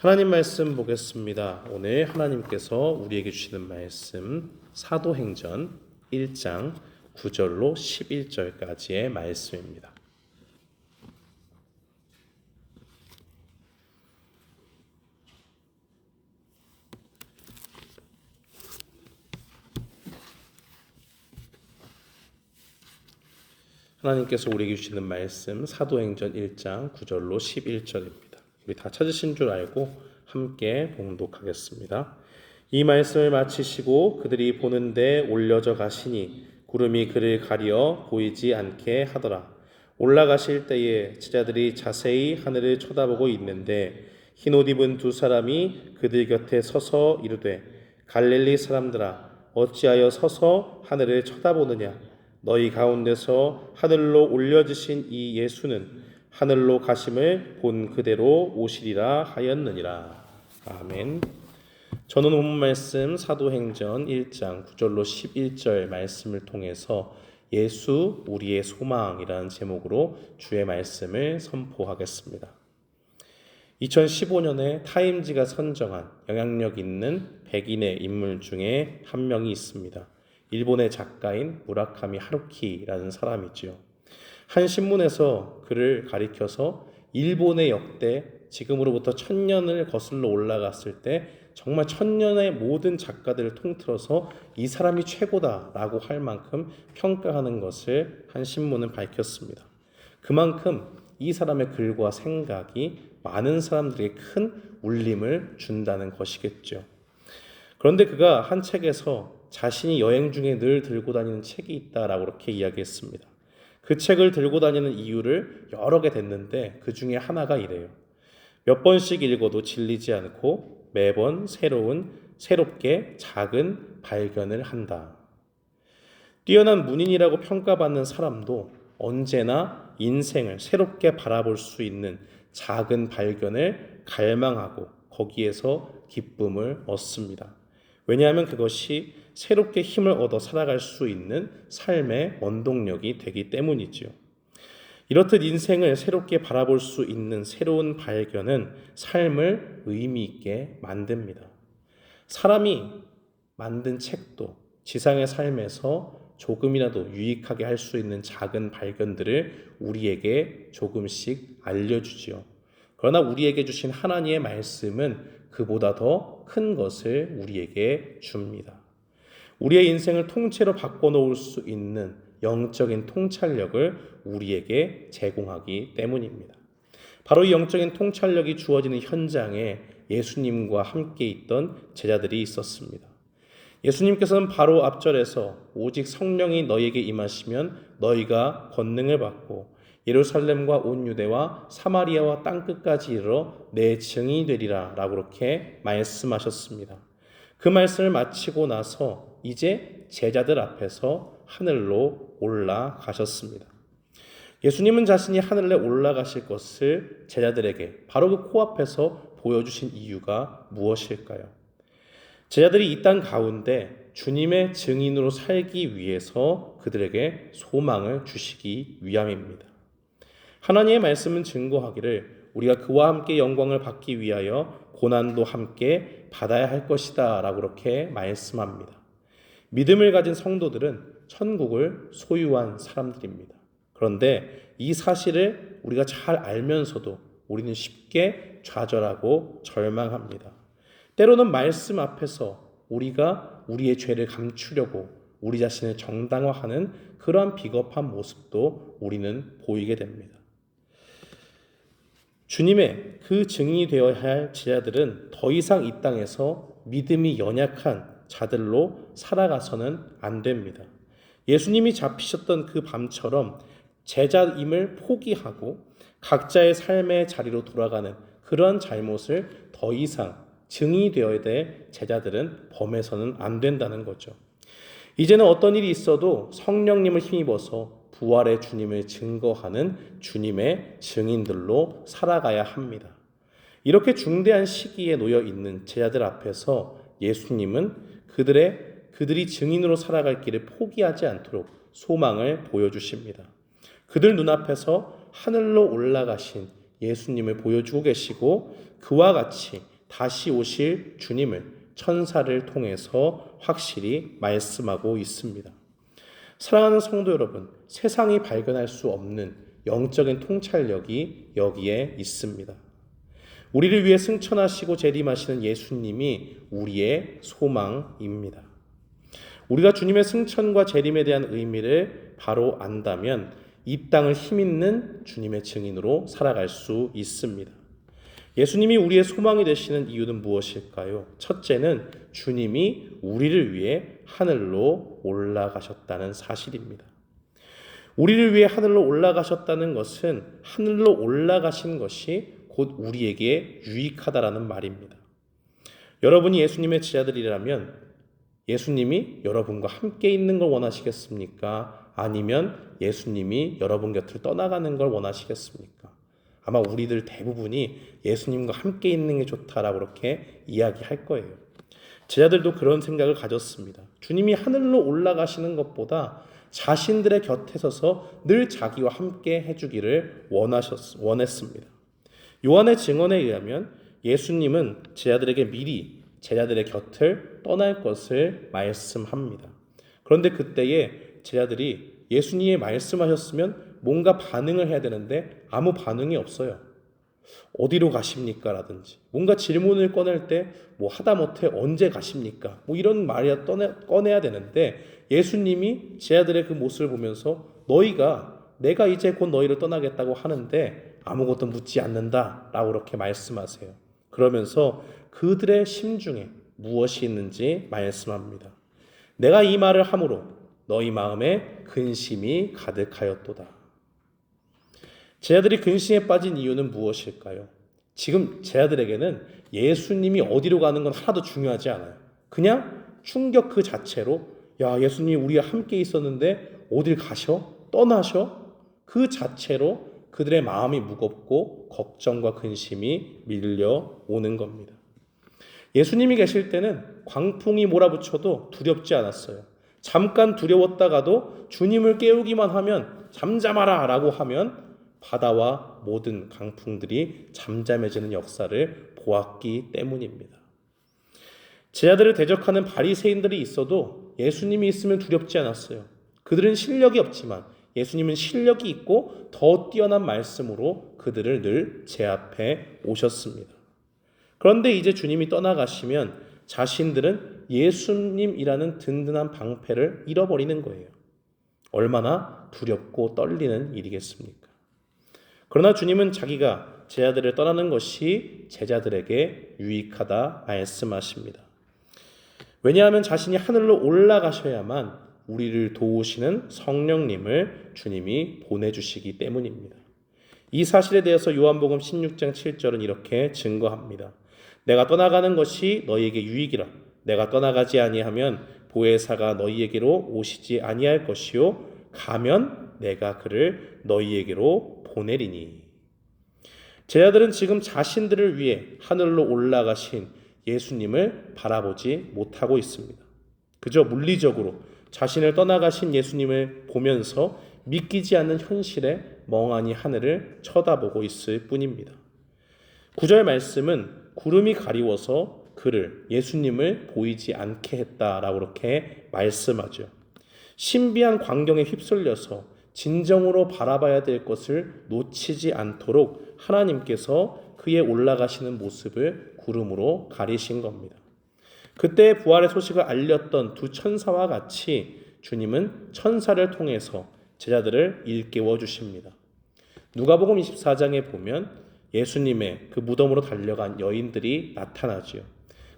하나님 말씀 보겠습니다. 오늘 하나님께서 우리에게 주시는 말씀 사도행전 1장 9절로 11절까지의 말씀입니다. 하나님께서 우리에게 주시는 말씀 사도행전 1장 9절로 11절입니다. 우리 다 찾으신 줄 알고 함께 봉독하겠습니다. 이 말씀을 마치시고 그들이 보는데 올려져 가시니 구름이 그를 가려 보이지 않게 하더라. 올라가실 때에 제자들이 자세히 하늘을 쳐다보고 있는데 흰옷 입은 두 사람이 그들 곁에 서서 이르되 갈릴리 사람들아 어찌하여 서서 하늘을 쳐다보느냐. 너희 가운데서 하늘로 올려지신 이 예수는 하늘로 가심을 본 그대로 오시리라 하였느니라. 아멘. 저는 오늘 말씀 사도행전 1장 9절로 11절 말씀을 통해서 예수 우리의 소망이라는 제목으로 주의 말씀을 선포하겠습니다. 2015년에 타임지가 선정한 영향력 있는 100인의 인물 중에 한 명이 있습니다. 일본의 작가인 무라카미 하루키라는 사람이지요. 한 신문에서 그를 가리켜서 일본의 역대 지금으로부터 1000년을 거슬러 올라갔을 때 정말 1000년의 모든 작가들을 통틀어서 이 사람이 최고다라고 할 만큼 평가하는 것을 한 신문은 밝혔습니다. 그만큼 이 사람의 글과 생각이 많은 사람들에게 큰 울림을 준다는 것이겠죠. 그런데 그가 한 책에서 자신이 여행 중에 늘 들고 다니는 책이 있다라고 그렇게 이야기했습니다. 그 책을 들고 다니는 이유를 여러 개 댔는데 그 중에 하나가 이래요. 몇 번씩 읽어도 질리지 않고 매번 새롭게 작은 발견을 한다. 뛰어난 문인이라고 평가받는 사람도 언제나 인생을 새롭게 바라볼 수 있는 작은 발견을 갈망하고 거기에서 기쁨을 얻습니다. 왜냐하면 그것이 새롭게 힘을 얻어 살아갈 수 있는 삶의 원동력이 되기 때문이지요. 이렇듯 인생을 새롭게 바라볼 수 있는 새로운 발견은 삶을 의미 있게 만듭니다. 사람이 만든 책도 지상의 삶에서 조금이라도 유익하게 할 수 있는 작은 발견들을 우리에게 조금씩 알려주지요. 그러나 우리에게 주신 하나님의 말씀은 그보다 더 큰 것을 우리에게 줍니다. 우리의 인생을 통째로 바꿔놓을 수 있는 영적인 통찰력을 우리에게 제공하기 때문입니다. 바로 이 영적인 통찰력이 주어지는 현장에 예수님과 함께 있던 제자들이 있었습니다. 예수님께서는 바로 앞절에서 오직 성령이 너희에게 임하시면 너희가 권능을 받고 예루살렘과 온 유대와 사마리아와 땅끝까지 이르러 내 증인이 되리라 라고 그렇게 말씀하셨습니다. 그 말씀을 마치고 나서 이제 제자들 앞에서 하늘로 올라가셨습니다. 예수님은 자신이 하늘에 올라가실 것을 제자들에게 바로 그 코앞에서 보여주신 이유가 무엇일까요? 제자들이 이 땅 가운데 주님의 증인으로 살기 위해서 그들에게 소망을 주시기 위함입니다. 하나님의 말씀은 증거하기를 우리가 그와 함께 영광을 받기 위하여 고난도 함께 받아야 할 것이다 라고 그렇게 말씀합니다. 믿음을 가진 성도들은 천국을 소유한 사람들입니다. 그런데 이 사실을 우리가 잘 알면서도 우리는 쉽게 좌절하고 절망합니다. 때로는 말씀 앞에서 우리가 우리의 죄를 감추려고 우리 자신을 정당화하는 그러한 비겁한 모습도 우리는 보이게 됩니다. 주님의 그 증인이 되어야 할 제자들은 더 이상 이 땅에서 믿음이 연약한 자들로 살아가서는 안 됩니다. 예수님이 잡히셨던 그 밤처럼 제자임을 포기하고 각자의 삶의 자리로 돌아가는 그러한 잘못을 더 이상 증인이 되어야 될 제자들은 범해서는 안 된다는 거죠. 이제는 어떤 일이 있어도 성령님을 힘입어서 부활의 주님을 증거하는 주님의 증인들로 살아가야 합니다. 이렇게 중대한 시기에 놓여 있는 제자들 앞에서 예수님은 그들이 증인으로 살아갈 길을 포기하지 않도록 소망을 보여주십니다. 그들 눈앞에서 하늘로 올라가신 예수님을 보여주고 계시고 그와 같이 다시 오실 주님을 천사를 통해서 확실히 말씀하고 있습니다. 사랑하는 성도 여러분, 세상이 발견할 수 없는 영적인 통찰력이 여기에 있습니다. 우리를 위해 승천하시고 재림하시는 예수님이 우리의 소망입니다. 우리가 주님의 승천과 재림에 대한 의미를 바로 안다면 이 땅을 힘있는 주님의 증인으로 살아갈 수 있습니다. 예수님이 우리의 소망이 되시는 이유는 무엇일까요? 첫째는 주님이 우리를 위해 하늘로 올라가셨다는 사실입니다. 우리를 위해 하늘로 올라가셨다는 것은 하늘로 올라가신 것이 곧 우리에게 유익하다라는 말입니다. 여러분이 예수님의 제자들이라면 예수님이 여러분과 함께 있는 걸 원하시겠습니까? 아니면 예수님이 여러분 곁을 떠나가는 걸 원하시겠습니까? 아마 우리들 대부분이 예수님과 함께 있는 게 좋다라고 그렇게 이야기할 거예요. 제자들도 그런 생각을 가졌습니다. 주님이 하늘로 올라가시는 것보다 자신들의 곁에 서서 늘 자기와 함께 해주기를 원했습니다. 요한의 증언에 의하면 예수님은 제자들에게 미리 제자들의 곁을 떠날 것을 말씀합니다. 그런데 그때에 제자들이 예수님이 말씀하셨으면 뭔가 반응을 해야 되는데 아무 반응이 없어요. 어디로 가십니까? 라든지 뭔가 질문을 꺼낼 때 뭐 하다못해 언제 가십니까? 뭐 이런 말이야 꺼내야 되는데 예수님이 제자들의 그 모습을 보면서 내가 이제 곧 너희를 떠나겠다고 하는데 아무것도 묻지 않는다 라고 그렇게 말씀하세요. 그러면서 그들의 심중에 무엇이 있는지 말씀합니다. 내가 이 말을 함으로 너희 마음에 근심이 가득하였도다. 제자들이 근심에 빠진 이유는 무엇일까요? 지금 제자들에게는 예수님이 어디로 가는 건 하나도 중요하지 않아요. 그냥 충격 그 자체로 야, 예수님이 우리가 함께 있었는데 어딜 가셔? 떠나셔? 그 자체로 그들의 마음이 무겁고 걱정과 근심이 밀려오는 겁니다. 예수님이 계실 때는 광풍이 몰아붙여도 두렵지 않았어요. 잠깐 두려웠다가도 주님을 깨우기만 하면 잠잠하라 라고 하면 바다와 모든 강풍들이 잠잠해지는 역사를 보았기 때문입니다. 제자들을 대적하는 바리새인들이 있어도 예수님이 있으면 두렵지 않았어요. 그들은 실력이 없지만 예수님은 실력이 있고 더 뛰어난 말씀으로 그들을 늘 제압해 오셨습니다. 그런데 이제 주님이 떠나가시면 자신들은 예수님이라는 든든한 방패를 잃어버리는 거예요. 얼마나 두렵고 떨리는 일이겠습니까? 그러나 주님은 자기가 제자들을 떠나는 것이 제자들에게 유익하다 말씀하십니다. 왜냐하면 자신이 하늘로 올라가셔야만 우리를 도우시는 성령님을 주님이 보내주시기 때문입니다. 이 사실에 대해서 요한복음 16장 7절은 이렇게 증거합니다. 내가 떠나가는 것이 너희에게 유익이라. 내가 떠나가지 아니하면 보혜사가 너희에게로 오시지 아니할 것이요 가면 내가 그를 너희에게로 보내리니. 제자들은 지금 자신들을 위해 하늘로 올라가신 예수님을 바라보지 못하고 있습니다. 그저 물리적으로 자신을 떠나가신 예수님을 보면서 믿기지 않는 현실에 멍하니 하늘을 쳐다보고 있을 뿐입니다. 9절 말씀은 구름이 가리워서 그를 예수님을 보이지 않게 했다라고 그렇게 말씀하죠. 신비한 광경에 휩쓸려서 진정으로 바라봐야 될 것을 놓치지 않도록 하나님께서 그의 올라가시는 모습을 구름으로 가리신 겁니다. 그때 부활의 소식을 알렸던 두 천사와 같이 주님은 천사를 통해서 제자들을 일깨워 주십니다. 누가복음 24장에 보면 예수님의 그 무덤으로 달려간 여인들이 나타나지요.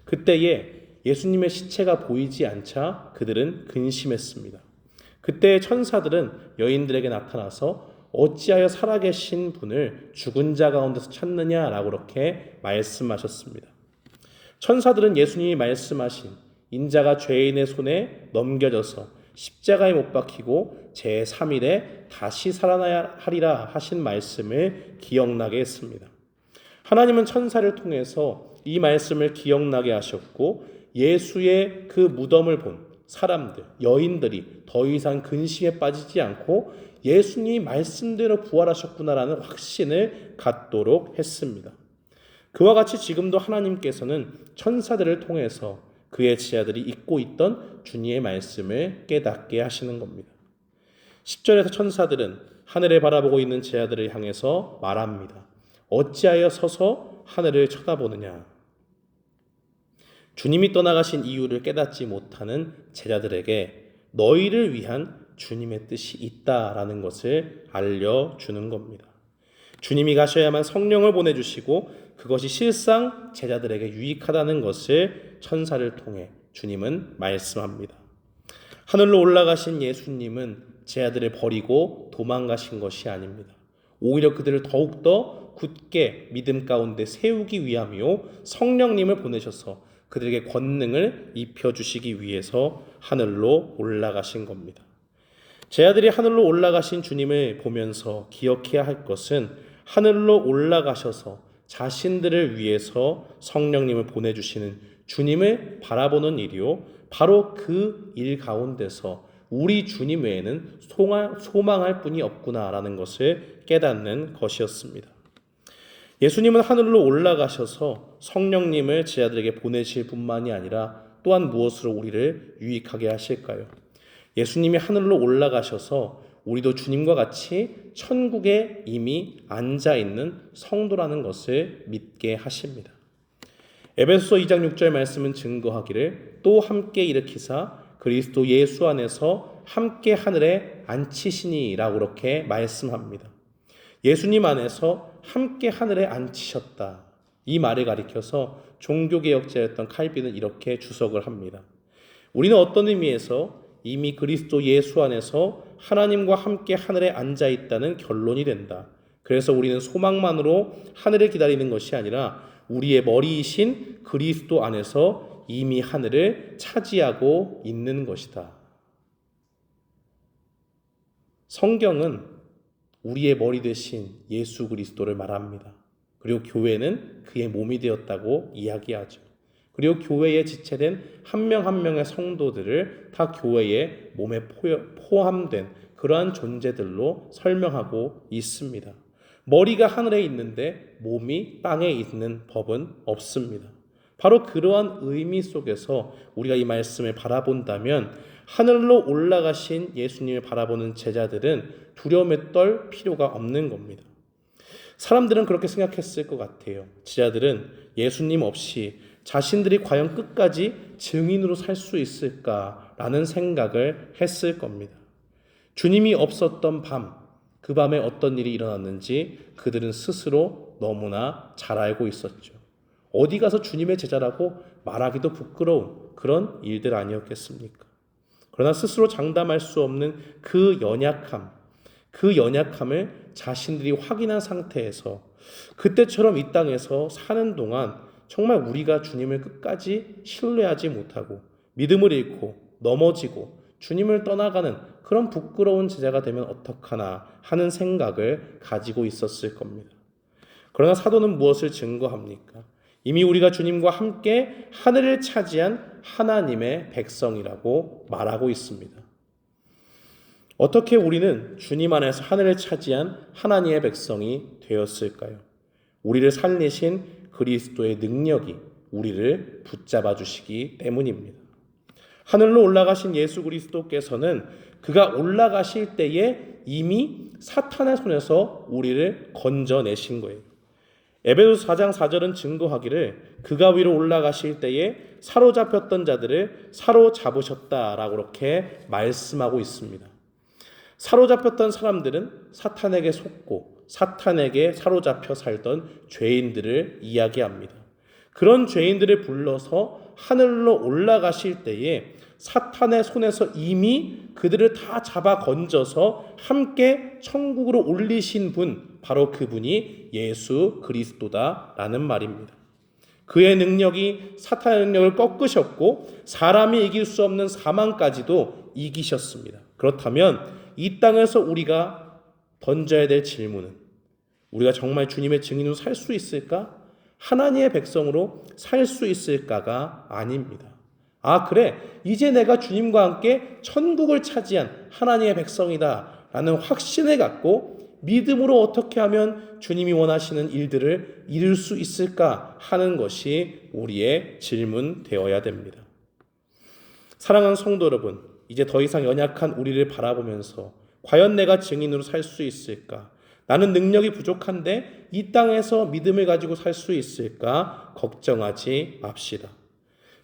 그때에 예수님의 시체가 보이지 않자 그들은 근심했습니다. 그때 천사들은 여인들에게 나타나서 어찌하여 살아계신 분을 죽은 자 가운데서 찾느냐라고 그렇게 말씀하셨습니다. 천사들은 예수님이 말씀하신 인자가 죄인의 손에 넘겨져서 십자가에 못 박히고 제3일에 다시 살아나야 하리라 하신 말씀을 기억나게 했습니다. 하나님은 천사를 통해서 이 말씀을 기억나게 하셨고 예수의 그 무덤을 본 사람들, 여인들이 더 이상 근심에 빠지지 않고 예수님이 말씀대로 부활하셨구나라는 확신을 갖도록 했습니다. 그와 같이 지금도 하나님께서는 천사들을 통해서 그의 제자들이 잊고 있던 주님의 말씀을 깨닫게 하시는 겁니다. 10절에서 천사들은 하늘에 바라보고 있는 제자들을 향해서 말합니다. 어찌하여 서서 하늘을 쳐다보느냐. 주님이 떠나가신 이유를 깨닫지 못하는 제자들에게 너희를 위한 주님의 뜻이 있다라는 것을 알려주는 겁니다. 주님이 가셔야만 성령을 보내주시고 그것이 실상 제자들에게 유익하다는 것을 천사를 통해 주님은 말씀합니다. 하늘로 올라가신 예수님은 제자들을 버리고 도망가신 것이 아닙니다. 오히려 그들을 더욱더 굳게 믿음 가운데 세우기 위함이요 성령님을 보내셔서 그들에게 권능을 입혀주시기 위해서 하늘로 올라가신 겁니다. 제자들이 하늘로 올라가신 주님을 보면서 기억해야 할 것은 하늘로 올라가셔서 자신들을 위해서 성령님을 보내주시는 주님을 바라보는 일이요 바로 그 일 가운데서 우리 주님 외에는 소망할 분이 없구나라는 것을 깨닫는 것이었습니다. 예수님은 하늘로 올라가셔서 성령님을 제자들에게 보내실 뿐만이 아니라 또한 무엇으로 우리를 유익하게 하실까요? 예수님이 하늘로 올라가셔서 우리도 주님과 같이 천국에 이미 앉아있는 성도라는 것을 믿게 하십니다. 에베소서 2장 6절 말씀은 증거하기를 또 함께 일으키사 그리스도 예수 안에서 함께 하늘에 앉히시니라고 그렇게 말씀합니다. 예수님 안에서 함께 하늘에 앉히셨다. 이 말을 가리켜서 종교개혁자였던 칼빈은 이렇게 주석을 합니다. 우리는 어떤 의미에서 이미 그리스도 예수 안에서 하나님과 함께 하늘에 앉아있다는 결론이 된다. 그래서 우리는 소망만으로 하늘을 기다리는 것이 아니라 우리의 머리이신 그리스도 안에서 이미 하늘을 차지하고 있는 것이다. 성경은 우리의 머리 되신 예수 그리스도를 말합니다. 그리고 교회는 그의 몸이 되었다고 이야기하죠. 그리고 교회에 지체된 한 명 한 명의 성도들을 다 교회의 몸에 포함된 그러한 존재들로 설명하고 있습니다. 머리가 하늘에 있는데 몸이 땅에 있는 법은 없습니다. 바로 그러한 의미 속에서 우리가 이 말씀을 바라본다면 하늘로 올라가신 예수님을 바라보는 제자들은 두려움에 떨 필요가 없는 겁니다. 사람들은 그렇게 생각했을 것 같아요. 제자들은 예수님 없이 자신들이 과연 끝까지 증인으로 살 수 있을까라는 생각을 했을 겁니다. 주님이 없었던 밤, 그 밤에 어떤 일이 일어났는지 그들은 스스로 너무나 잘 알고 있었죠. 어디 가서 주님의 제자라고 말하기도 부끄러운 그런 일들 아니었겠습니까? 그러나 스스로 장담할 수 없는 그 연약함을 자신들이 확인한 상태에서 그때처럼 이 땅에서 사는 동안 정말 우리가 주님을 끝까지 신뢰하지 못하고 믿음을 잃고 넘어지고 주님을 떠나가는 그런 부끄러운 제자가 되면 어떡하나 하는 생각을 가지고 있었을 겁니다. 그러나 사도는 무엇을 증거합니까? 이미 우리가 주님과 함께 하늘을 차지한 하나님의 백성이라고 말하고 있습니다. 어떻게 우리는 주님 안에서 하늘을 차지한 하나님의 백성이 되었을까요? 우리를 살리신 그리스도의 능력이 우리를 붙잡아 주시기 때문입니다. 하늘로 올라가신 예수 그리스도께서는 그가 올라가실 때에 이미 사탄의 손에서 우리를 건져내신 거예요. 에베소서 4장 4절은 증거하기를 그가 위로 올라가실 때에 사로잡혔던 자들을 사로잡으셨다라고 그렇게 말씀하고 있습니다. 사로잡혔던 사람들은 사탄에게 속고 사탄에게 사로잡혀 살던 죄인들을 이야기합니다. 그런 죄인들을 불러서 하늘로 올라가실 때에 사탄의 손에서 이미 그들을 다 잡아 건져서 함께 천국으로 올리신 분, 바로 그분이 예수 그리스도다라는 말입니다. 그의 능력이 사탄의 능력을 꺾으셨고 사람이 이길 수 없는 사망까지도 이기셨습니다. 그렇다면 이 땅에서 우리가 던져야 될 질문은 우리가 정말 주님의 증인으로 살 수 있을까? 하나님의 백성으로 살 수 있을까가 아닙니다. 아, 그래, 이제 내가 주님과 함께 천국을 차지한 하나님의 백성이다 라는 확신을 갖고 믿음으로 어떻게 하면 주님이 원하시는 일들을 이룰 수 있을까 하는 것이 우리의 질문 되어야 됩니다. 사랑하는 성도 여러분, 이제 더 이상 연약한 우리를 바라보면서 과연 내가 증인으로 살 수 있을까? 나는 능력이 부족한데 이 땅에서 믿음을 가지고 살 수 있을까? 걱정하지 맙시다.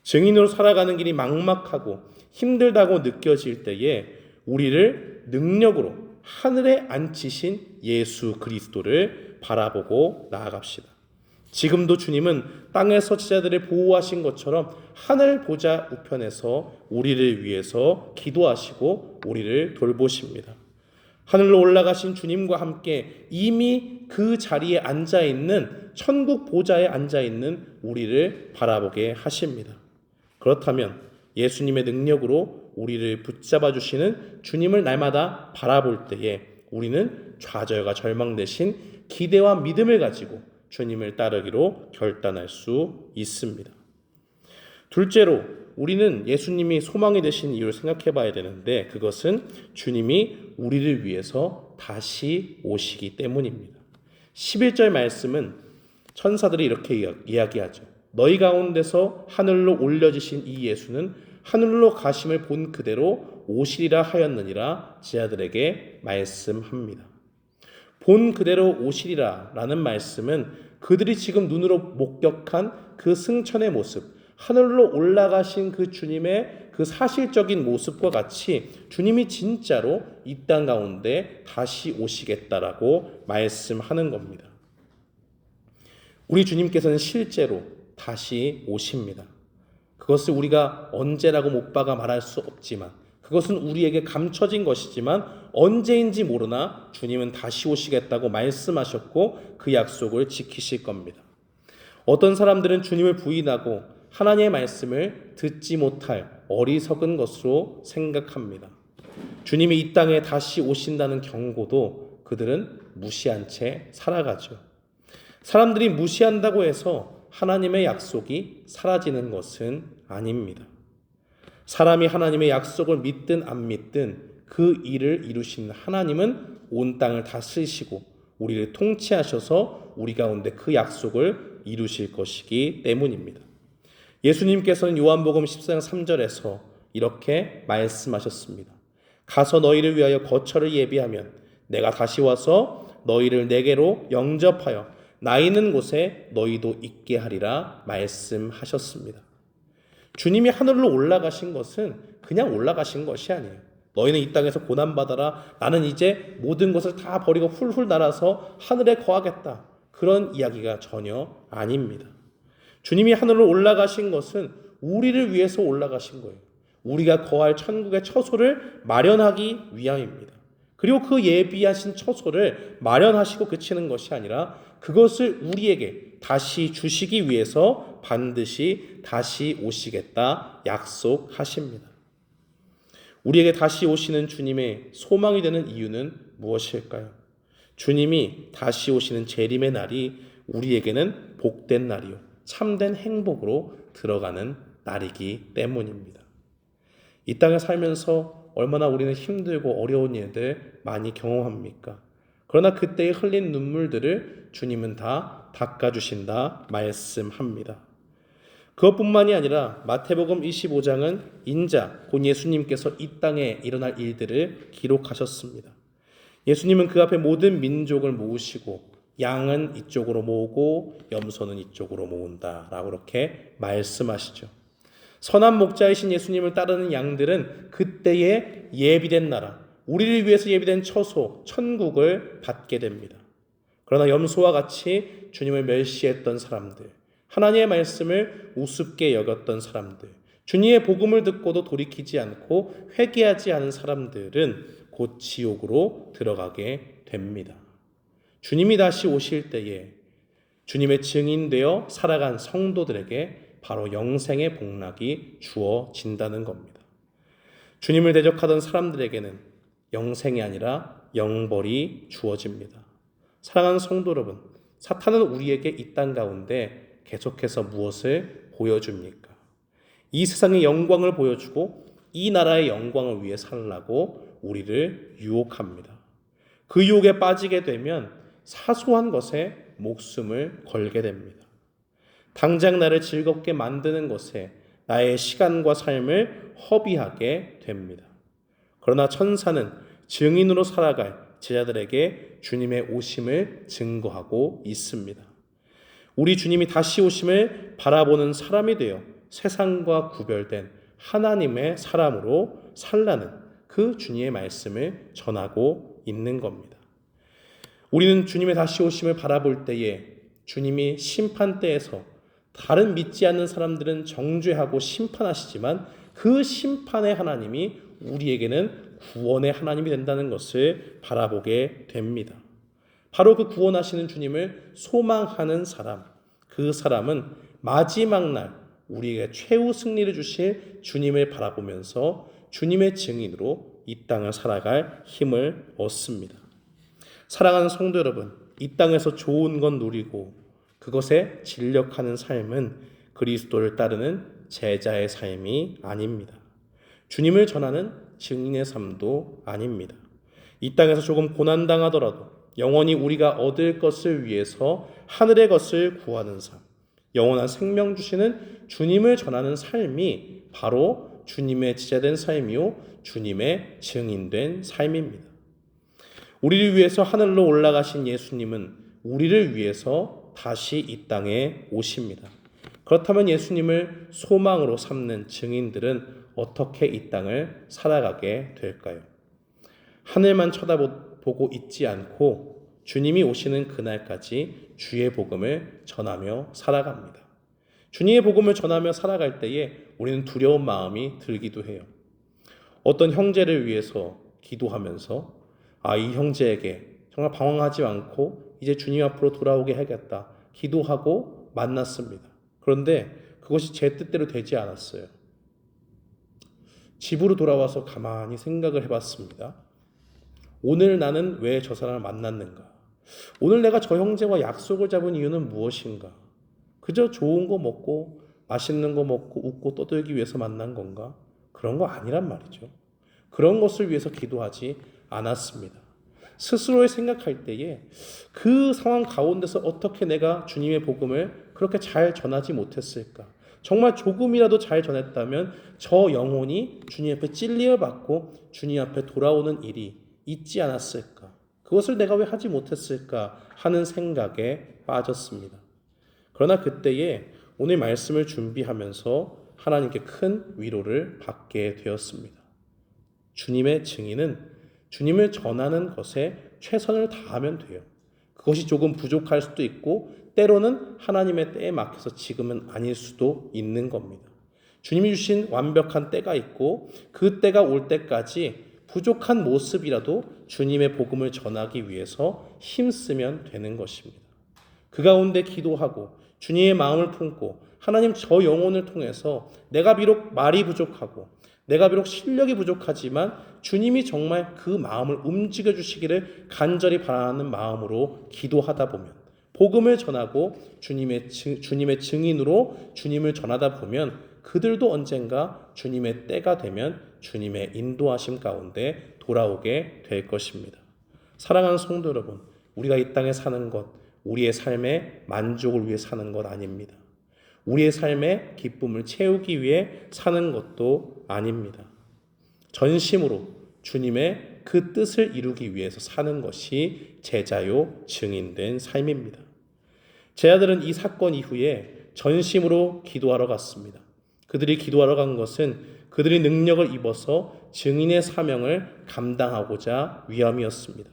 증인으로 살아가는 길이 막막하고 힘들다고 느껴질 때에 우리를 능력으로 하늘에 앉히신 예수 그리스도를 바라보고 나아갑시다. 지금도 주님은 땅에서 제자들을 보호하신 것처럼 하늘 보좌 우편에서 우리를 위해서 기도하시고 우리를 돌보십니다. 하늘로 올라가신 주님과 함께 이미 그 자리에 앉아있는 천국 보좌에 앉아있는 우리를 바라보게 하십니다. 그렇다면 예수님의 능력으로 우리를 붙잡아 주시는 주님을 날마다 바라볼 때에 우리는 좌절과 절망 대신 기대와 믿음을 가지고 주님을 따르기로 결단할 수 있습니다. 둘째로 우리는 예수님이 소망이 되신 이유를 생각해 봐야 되는데 그것은 주님이 우리를 위해서 다시 오시기 때문입니다. 11절 말씀은 천사들이 이렇게 이야기하죠. 너희 가운데서 하늘로 올려지신 이 예수는 하늘로 가심을 본 그대로 오시리라 하였느니라 제자들에게 말씀합니다. 본 그대로 오시리라 라는 말씀은 그들이 지금 눈으로 목격한 그 승천의 모습, 하늘로 올라가신 그 주님의 그 사실적인 모습과 같이 주님이 진짜로 이 땅 가운데 다시 오시겠다라고 말씀하는 겁니다. 우리 주님께서는 실제로 다시 오십니다. 그것을 우리가 언제라고 못 박아 말할 수 없지만 그것은 우리에게 감춰진 것이지만 언제인지 모르나 주님은 다시 오시겠다고 말씀하셨고 그 약속을 지키실 겁니다. 어떤 사람들은 주님을 부인하고 하나님의 말씀을 듣지 못할 어리석은 것으로 생각합니다. 주님이 이 땅에 다시 오신다는 경고도 그들은 무시한 채 살아가죠. 사람들이 무시한다고 해서 하나님의 약속이 사라지는 것은 아닙니다. 사람이 하나님의 약속을 믿든 안 믿든 그 일을 이루신 하나님은 온 땅을 다스리시고 우리를 통치하셔서 우리 가운데 그 약속을 이루실 것이기 때문입니다. 예수님께서는 요한복음 14장 3절에서 이렇게 말씀하셨습니다. 가서 너희를 위하여 거처를 예비하면 내가 다시 와서 너희를 내게로 영접하여 나 있는 곳에 너희도 있게 하리라 말씀하셨습니다. 주님이 하늘로 올라가신 것은 그냥 올라가신 것이 아니에요. 너희는 이 땅에서 고난받아라. 나는 이제 모든 것을 다 버리고 훌훌 날아서 하늘에 거하겠다. 그런 이야기가 전혀 아닙니다. 주님이 하늘로 올라가신 것은 우리를 위해서 올라가신 거예요. 우리가 거할 천국의 처소를 마련하기 위함입니다. 그리고 그 예비하신 처소를 마련하시고 그치는 것이 아니라 그것을 우리에게 다시 주시기 위해서 반드시 다시 오시겠다 약속하십니다. 우리에게 다시 오시는 주님의 소망이 되는 이유는 무엇일까요? 주님이 다시 오시는 재림의 날이 우리에게는 복된 날이요 참된 행복으로 들어가는 날이기 때문입니다. 이 땅에 살면서 얼마나 우리는 힘들고 어려운 일들 많이 경험합니까? 그러나 그때의 흘린 눈물들을 주님은 다 닦아주신다 말씀합니다. 그것뿐만이 아니라 마태복음 25장은 인자 곧 예수님께서 이 땅에 일어날 일들을 기록하셨습니다. 예수님은 그 앞에 모든 민족을 모으시고 양은 이쪽으로 모으고 염소는 이쪽으로 모은다라고 그렇게 말씀하시죠. 선한 목자이신 예수님을 따르는 양들은 그때에 예비된 나라, 우리를 위해서 예비된 처소, 천국을 받게 됩니다. 그러나 염소와 같이 주님을 멸시했던 사람들, 하나님의 말씀을 우습게 여겼던 사람들, 주님의 복음을 듣고도 돌이키지 않고 회개하지 않은 사람들은 곧 지옥으로 들어가게 됩니다. 주님이 다시 오실 때에 주님의 증인되어 살아간 성도들에게 바로 영생의 복락이 주어진다는 겁니다. 주님을 대적하던 사람들에게는 영생이 아니라 영벌이 주어집니다. 사랑하는 성도 여러분, 사탄은 우리에게 이 땅 가운데 계속해서 무엇을 보여줍니까? 이 세상의 영광을 보여주고 이 나라의 영광을 위해 살라고 우리를 유혹합니다. 그 유혹에 빠지게 되면 사소한 것에 목숨을 걸게 됩니다. 당장 나를 즐겁게 만드는 것에 나의 시간과 삶을 허비하게 됩니다. 그러나 천사는 증인으로 살아갈 제자들에게 주님의 오심을 증거하고 있습니다. 우리 주님이 다시 오심을 바라보는 사람이 되어 세상과 구별된 하나님의 사람으로 살라는 그 주님의 말씀을 전하고 있는 겁니다. 우리는 주님의 다시 오심을 바라볼 때에 주님이 심판대에서 다른 믿지 않는 사람들은 정죄하고 심판하시지만 그 심판의 하나님이 우리에게는 구원의 하나님이 된다는 것을 바라보게 됩니다. 바로 그 구원하시는 주님을 소망하는 사람, 그 사람은 마지막 날 우리에게 최후 승리를 주실 주님을 바라보면서 주님의 증인으로 이 땅을 살아갈 힘을 얻습니다. 사랑하는 성도 여러분, 이 땅에서 좋은 건 누리고 그것에 진력하는 삶은 그리스도를 따르는 제자의 삶이 아닙니다. 주님을 전하는 증인의 삶도 아닙니다. 이 땅에서 조금 고난당하더라도 영원히 우리가 얻을 것을 위해서 하늘의 것을 구하는 삶, 영원한 생명 주시는 주님을 전하는 삶이 바로 주님의 제자된 삶이요 주님의 증인된 삶입니다. 우리를 위해서 하늘로 올라가신 예수님은 우리를 위해서 다시 이 땅에 오십니다. 그렇다면 예수님을 소망으로 삼는 증인들은 어떻게 이 땅을 살아가게 될까요? 하늘만 쳐다보고 있지 않고 주님이 오시는 그날까지 주의 복음을 전하며 살아갑니다. 주님의 복음을 전하며 살아갈 때에 우리는 두려운 마음이 들기도 해요. 어떤 형제를 위해서 기도하면서 이 형제에게 정말 방황하지 않고 이제 주님 앞으로 돌아오게 해야겠다 기도하고 만났습니다. 그런데 그것이 제 뜻대로 되지 않았어요. 집으로 돌아와서 가만히 생각을 해봤습니다. 오늘 나는 왜 저 사람을 만났는가? 오늘 내가 저 형제와 약속을 잡은 이유는 무엇인가? 그저 좋은 거 먹고 맛있는 거 먹고 웃고 떠들기 위해서 만난 건가? 그런 거 아니란 말이죠. 그런 것을 위해서 기도하지 않았습니다. 스스로의 생각할 때에 그 상황 가운데서 어떻게 내가 주님의 복음을 그렇게 잘 전하지 못했을까? 정말 조금이라도 잘 전했다면 저 영혼이 주님 앞에 찔림을 받고 주님 앞에 돌아오는 일이 있지 않았을까? 그것을 내가 왜 하지 못했을까 하는 생각에 빠졌습니다. 그러나 그때에 오늘 말씀을 준비하면서 하나님께 큰 위로를 받게 되었습니다. 주님의 증인은 주님을 전하는 것에 최선을 다하면 돼요. 그것이 조금 부족할 수도 있고 때로는 하나님의 때에 막혀서 지금은 아닐 수도 있는 겁니다. 주님이 주신 완벽한 때가 있고 그 때가 올 때까지 부족한 모습이라도 주님의 복음을 전하기 위해서 힘쓰면 되는 것입니다. 그 가운데 기도하고 주님의 마음을 품고 하나님 저 영혼을 통해서 내가 비록 말이 부족하고 내가 비록 실력이 부족하지만 주님이 정말 그 마음을 움직여 주시기를 간절히 바라는 마음으로 기도하다 보면 복음을 전하고 주님의 증인으로 주님을 전하다 보면 그들도 언젠가 주님의 때가 되면 주님의 인도하심 가운데 돌아오게 될 것입니다. 사랑하는 성도 여러분, 우리가 이 땅에 사는 것, 우리의 삶의 만족을 위해 사는 것 아닙니다. 우리의 삶의 기쁨을 채우기 위해 사는 것도 아닙니다. 전심으로 주님의 그 뜻을 이루기 위해서 사는 것이 제자요 증인된 삶입니다. 제자들은 이 사건 이후에 전심으로 기도하러 갔습니다. 그들이 기도하러 간 것은 그들이 능력을 입어서 증인의 사명을 감당하고자 위함이었습니다.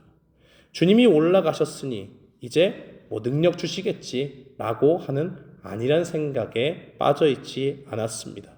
주님이 올라가셨으니 이제 능력 주시겠지라고 하는 아니란 생각에 빠져있지 않았습니다.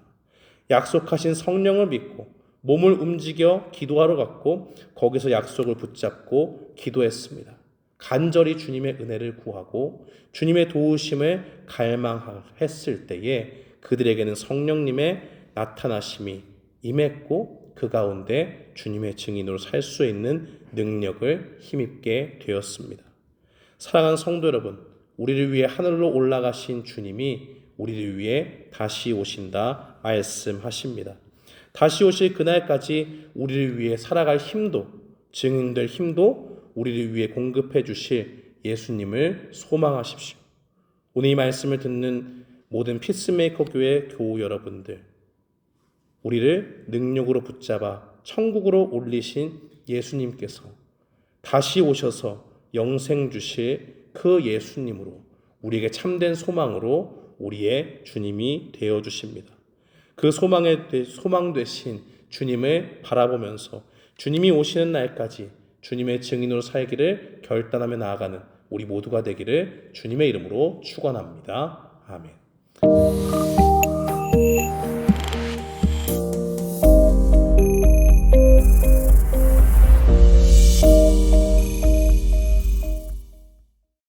약속하신 성령을 믿고 몸을 움직여 기도하러 갔고 거기서 약속을 붙잡고 기도했습니다. 간절히 주님의 은혜를 구하고 주님의 도우심을 갈망했을 때에 그들에게는 성령님의 나타나심이 임했고 그 가운데 주님의 증인으로 살 수 있는 능력을 힘입게 되었습니다. 사랑하는 성도 여러분, 우리를 위해 하늘로 올라가신 주님이 우리를 위해 다시 오신다 말씀하십니다. 다시 오실 그날까지 우리를 위해 살아갈 힘도 증인될 힘도 우리를 위해 공급해 주실 예수님을 소망하십시오. 오늘 이 말씀을 듣는 모든 피스메이커 교회 교우 여러분들, 우리를 능력으로 붙잡아 천국으로 올리신 예수님께서 다시 오셔서 영생 주실 그 예수님으로 우리에게 참된 소망으로 우리의 주님이 되어 주십니다. 그 소망 되신 주님을 바라보면서 주님이 오시는 날까지 주님의 증인으로 살기를 결단하며 나아가는 우리 모두가 되기를 주님의 이름으로 축원합니다. 아멘.